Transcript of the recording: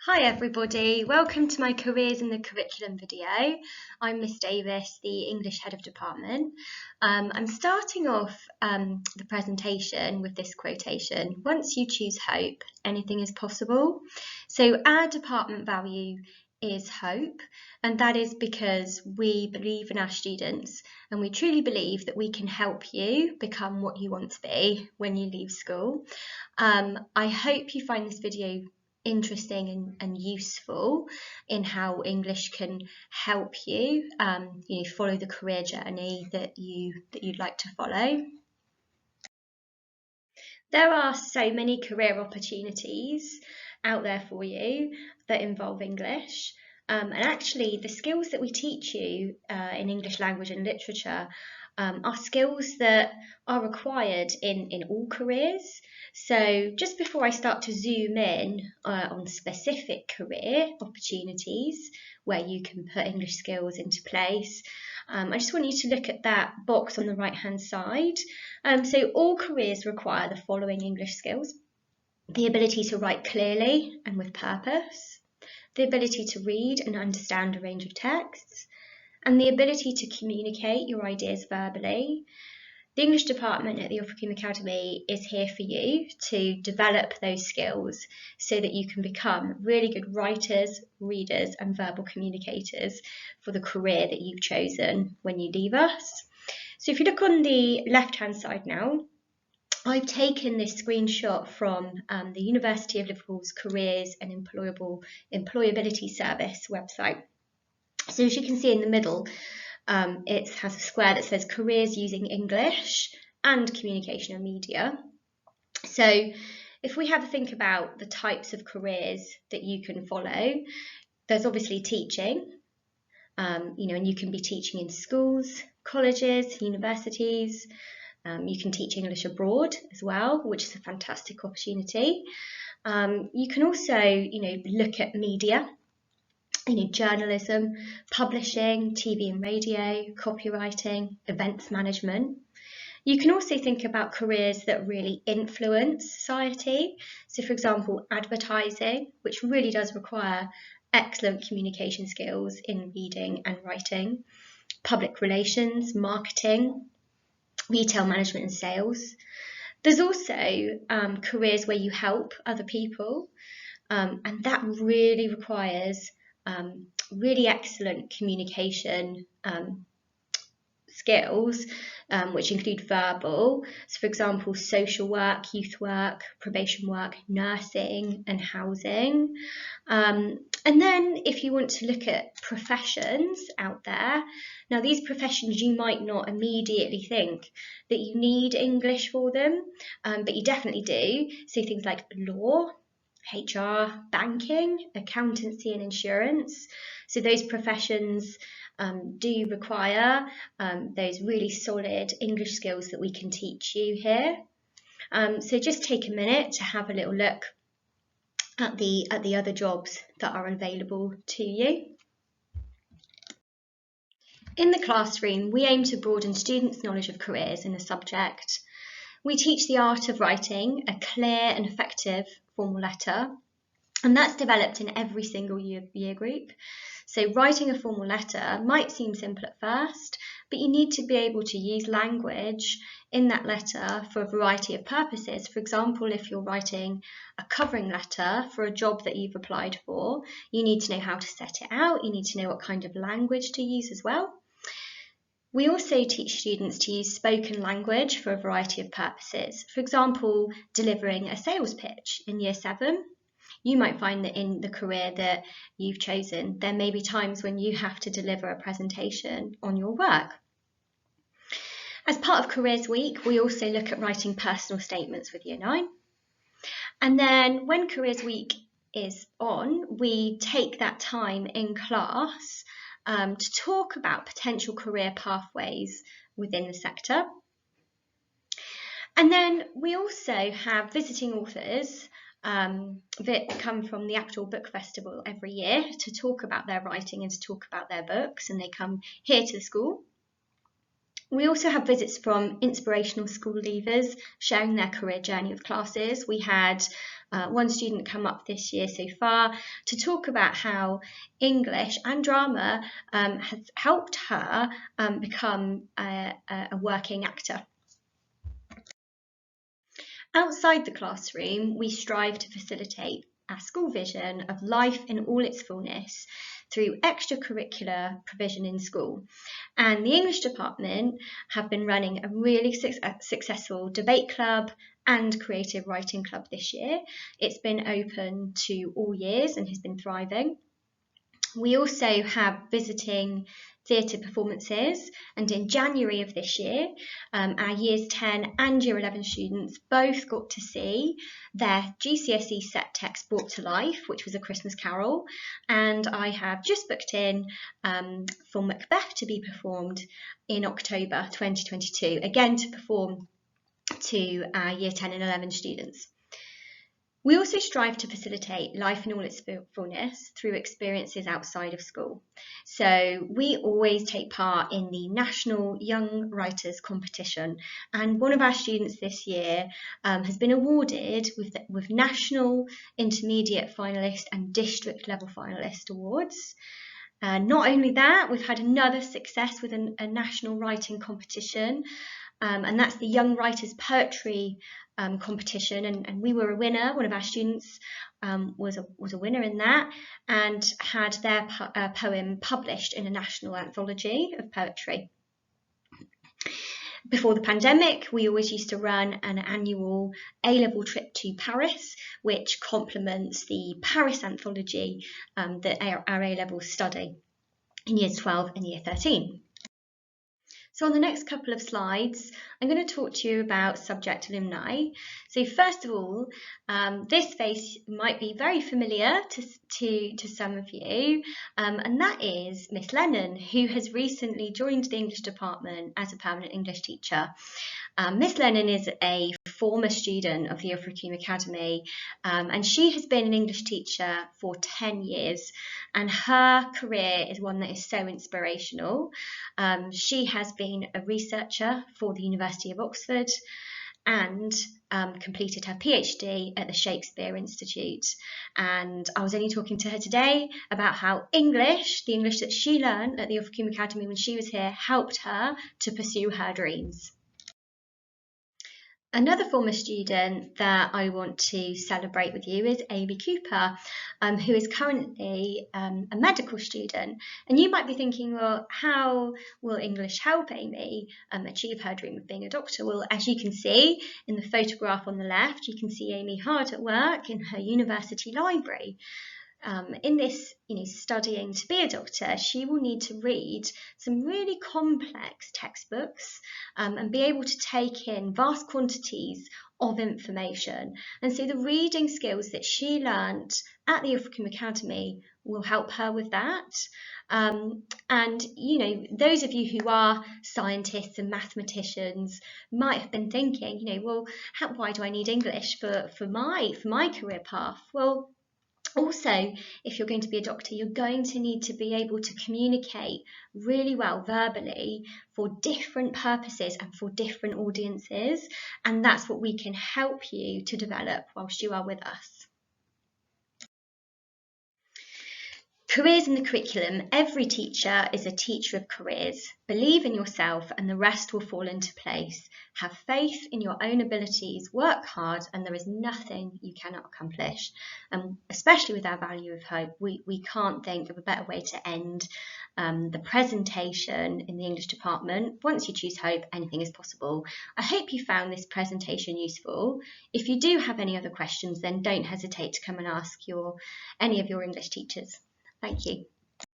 Hi everybody, welcome to my Careers in the Curriculum video. I'm Miss Davis, the English Head of Department. I'm starting off the presentation with this quotation: once you choose hope, anything is possible. So our department value is hope, and that is because we believe in our students and we truly believe that we can help you become what you want to be when you leave school. I hope you find this video interesting and useful in how English can help you, follow the career journey that you'd like to follow. There are so many career opportunities out there for you that involve English. And actually, the skills that we teach you in English language and literature are skills that are required in all careers. So just before I start to zoom in on specific career opportunities where you can put English skills into place, I just want you to look at that box on the right hand side. So all careers require the following English skills: the ability to write clearly and with purpose, the ability to read and understand a range of texts, and the ability to communicate your ideas verbally. The English department at the Ophicombe Academy is here for you to develop those skills so that you can become really good writers, readers, and verbal communicators for the career that you've chosen when you leave us. So if you look on the left-hand side now, I've taken this screenshot from the University of Liverpool's Careers and Employability Service website. So as you can see in the middle, it has a square that says careers using English and communication and media. So if we have a think about the types of careers that you can follow, there's obviously teaching, and you can be teaching in schools, colleges, universities. You can teach English abroad as well, which is a fantastic opportunity. You can also, look at media, journalism, publishing, TV and radio, copywriting, events management. You can also think about careers that really influence society. So for example, advertising, which really does require excellent communication skills in reading and writing, public relations, marketing, retail management and sales. There's also careers where you help other people, and that really requires really excellent communication skills, which include verbal. So for example, social work, youth work, probation work, nursing and housing. And then if you want to look at professions out there, now these professions you might not immediately think that you need English for them, but you definitely do. So things like law, HR, banking, accountancy and insurance. So those professions do require those really solid English skills that we can teach you here. So just take a minute to have a little look at the other jobs that are available to you. In the classroom, we aim to broaden students' knowledge of careers in a subject. We teach the art of writing a clear and effective formal letter, and that's developed in every single year group. So writing a formal letter might seem simple at first, but you need to be able to use language in that letter for a variety of purposes. For example, if you're writing a covering letter for a job that you've applied for, you need to know how to set it out, you need to know what kind of language to use as well. We also teach students to use spoken language for a variety of purposes. For example, delivering a sales pitch in Year 7. You might find that in the career that you've chosen, there may be times when you have to deliver a presentation on your work. As part of Careers Week, we also look at writing personal statements with Year 9. And then when Careers Week is on, we take that time in class to talk about potential career pathways within the sector. And then we also have visiting authors that come from the Aptal Book Festival every year to talk about their writing and to talk about their books, and they come here to the school. We also have visits from inspirational school leavers sharing their career journey with classes. We had one student come up this year so far to talk about how English and drama has helped her become a working actor. Outside the classroom, we strive to facilitate our school vision of life in all its fullness through extracurricular provision in school. And the English department have been running a really successful debate club and creative writing club this year. It's been open to all years and has been thriving. We also have visiting theatre performances, and in January of this year, our Years 10 and Year 11 students both got to see their GCSE set text brought to life, which was A Christmas Carol, and I have just booked in for Macbeth to be performed in October 2022, again to perform to our Year 10 and 11 students. We also strive to facilitate life in all its fullness through experiences outside of school. So we always take part in the National Young Writers Competition, and one of our students this year has been awarded with National Intermediate Finalist and District Level Finalist awards. Not only that, we've had another success with a national writing competition, and that's the Young Writers Poetry competition, and we were a winner. One of our students was a winner in that and had their poem published in a national anthology of poetry. Before the pandemic, we always used to run an annual A-level trip to Paris, which complements the Paris anthology that our A-levels study in years 12 and year 13. So on the next couple of slides, I'm going to talk to you about subject alumni. So first of all, this face might be very familiar to some of you, and that is Miss Lennon, who has recently joined the English department as a permanent English teacher. Miss Lennon is a former student of the Ilfracombe Academy, and she has been an English teacher for 10 years, and her career is one that is so inspirational. She has been a researcher for the University of Oxford and completed her PhD at the Shakespeare Institute. And I was only talking to her today about how the English that she learned at the Ilfracombe Academy when she was here, helped her to pursue her dreams. Another former student that I want to celebrate with you is Amy Cooper, who is currently a medical student. And you might be thinking, well, how will English help Amy achieve her dream of being a doctor? Well, as you can see in the photograph on the left, you can see Amy hard at work in her university library. In this, studying to be a doctor, she will need to read some really complex textbooks and be able to take in vast quantities of information. And so the reading skills that she learnt at the Ilfracombe Academy will help her with that. And those of you who are scientists and mathematicians might have been thinking, well, why do I need English for my career path? Well, also, if you're going to be a doctor, you're going to need to be able to communicate really well verbally for different purposes and for different audiences, and that's what we can help you to develop whilst you are with us. Careers in the curriculum. Every teacher is a teacher of careers. Believe in yourself and the rest will fall into place. Have faith in your own abilities, work hard, and there is nothing you cannot accomplish. Especially with our value of hope, we can't think of a better way to end the presentation in the English department. Once you choose hope, anything is possible. I hope you found this presentation useful. If you do have any other questions, then don't hesitate to come and ask any of your English teachers. Thank you.